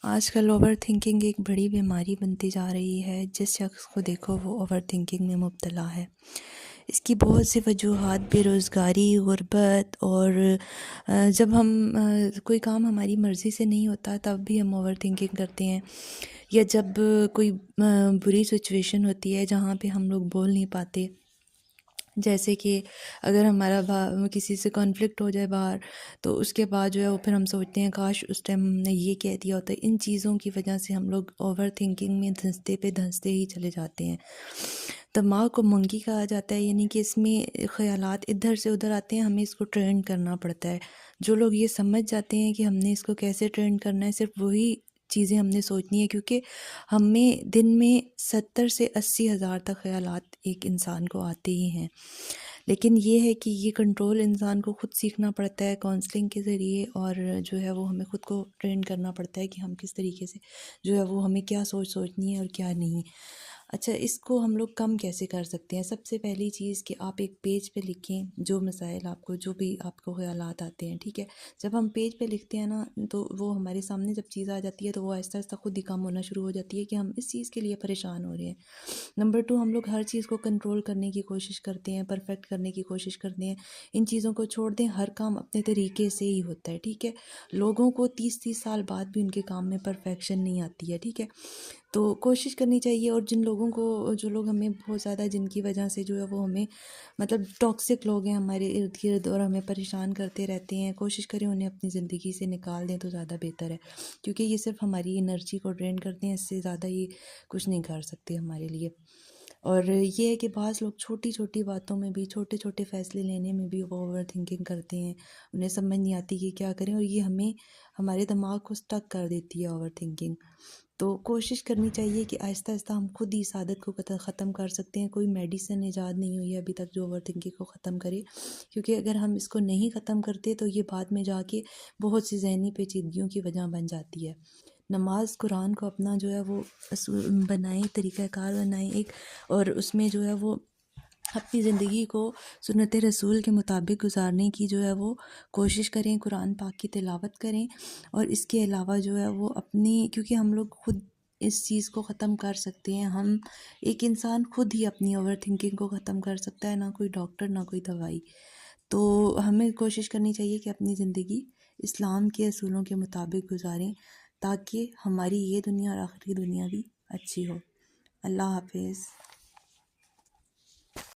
आजकल over thinking एक बड़ी बीमारी बनती जा रही है। जिस शख्स को देखो वो ओवर थिंकिंग में मुब्तला है। इसकी बहुत सी वजूहात बेरोज़गारी, गुर्बत और जब हम कोई काम हमारी मर्ज़ी से नहीं होता तब भी हम ओवर थिंकिंग करते हैं, या जब कोई बुरी सिचुएशन होती है जहाँ पे हम लोग बोल नहीं पाते। जैसे कि अगर हमारा किसी से कॉन्फ्लिक्ट हो जाए बाहर, तो उसके बाद जो है वो फिर हम सोचते हैं काश उस टाइम हमने ये कह दिया होता। इन चीज़ों की वजह से हम लोग ओवर थिंकिंग में धंसते पे धंसते ही चले जाते हैं। दिमाग को मंकी कहा जाता है, यानी कि इसमें ख़यालात इधर से उधर आते हैं, हमें इसको ट्रेन करना पड़ता है। जो लोग ये समझ जाते हैं कि हमने इसको कैसे ट्रेन करना है, सिर्फ वही चीज़ें हमने सोचनी है, क्योंकि हमें दिन में 70 से 80 हज़ार तक ख़यालात एक इंसान को आते ही हैं। लेकिन ये है कि ये कंट्रोल इंसान को खुद सीखना पड़ता है काउंसलिंग के ज़रिए, और जो है वो हमें खुद को ट्रेन करना पड़ता है कि हम किस तरीके से जो है वो हमें क्या सोचनी है और क्या नहीं। अच्छा, इसको हम लोग कम कैसे कर सकते हैं? सबसे पहली चीज़ कि आप एक पेज पे लिखें जो मसाइल आपको, जो भी आपको ख़यालात आते हैं, ठीक है? जब हम पेज पे लिखते हैं ना, तो वो हमारे सामने जब चीज़ आ जाती है तो वो आहिस्ता आहिस्ता खुद ही कम होना शुरू हो जाती है कि हम इस चीज़ के लिए परेशान हो रहे हैं। नंबर 2, हम लोग हर चीज़ को कंट्रोल करने की कोशिश करते हैं, परफेक्ट करने की कोशिश करते हैं। इन चीज़ों को छोड़ दें, हर काम अपने तरीके से ही होता है, ठीक है? लोगों को 30-30 साल बाद भी उनके काम में परफेक्शन नहीं आती है, ठीक है? तो कोशिश करनी चाहिए। और जिन लोगों को, जो लोग हमें बहुत ज़्यादा, जिनकी वजह से जो है वो हमें, मतलब टॉक्सिक लोग हैं हमारे इर्द गिर्द और हमें परेशान करते रहते हैं, कोशिश करें उन्हें अपनी ज़िंदगी से निकाल दें तो ज़्यादा बेहतर है, क्योंकि ये सिर्फ हमारी एनर्जी को ड्रेन करते हैं। इससे ज़्यादा ये कुछ नहीं कर सकते हमारे लिए। और ये है कि बाज़ लोग छोटी छोटी बातों में भी, छोटे छोटे फ़ैसले लेने में भी वो ओवर थिंकिंग करते हैं। उन्हें समझ नहीं आती कि क्या करें, और ये हमें, हमारे दिमाग को स्टक कर देती है ओवर थिंकिंग। तो कोशिश करनी चाहिए कि आहिस्ता आहिस्ता हम खुद ही इस आदत को ख़त्म कर सकते हैं। कोई मेडिसिन ईजाद नहीं हुई है अभी तक जो ओवर थिंकिंग को ख़त्म करे, क्योंकि अगर हम इसको नहीं ख़त्म करते तो ये बाद में जाके बहुत सी ज़हनी पेचीदगियों की वजह बन जाती है। नमाज कुरान को अपना जो है वो बनाएं, तरीक़ाकार बनाएं एक, और उसमें जो है वो अपनी ज़िंदगी को सुन्नत रसूल के मुताबिक गुजारने की जो है वो कोशिश करें। कुरान पाक की तिलावत करें, और इसके अलावा जो है वो अपनी, क्योंकि हम लोग खुद इस चीज़ को ख़त्म कर सकते हैं। हम, एक इंसान खुद ही अपनी ओवर थिंकिंग को ख़त्म कर सकता है, ना कोई डॉक्टर ना कोई दवाई। तो हमें कोशिश करनी चाहिए कि अपनी ज़िंदगी इस्लाम के असूलों के मुताबिक गुजारें, ताकि हमारी ये दुनिया और आखिरी दुनिया भी अच्छी हो। अल्लाह हाफिज़।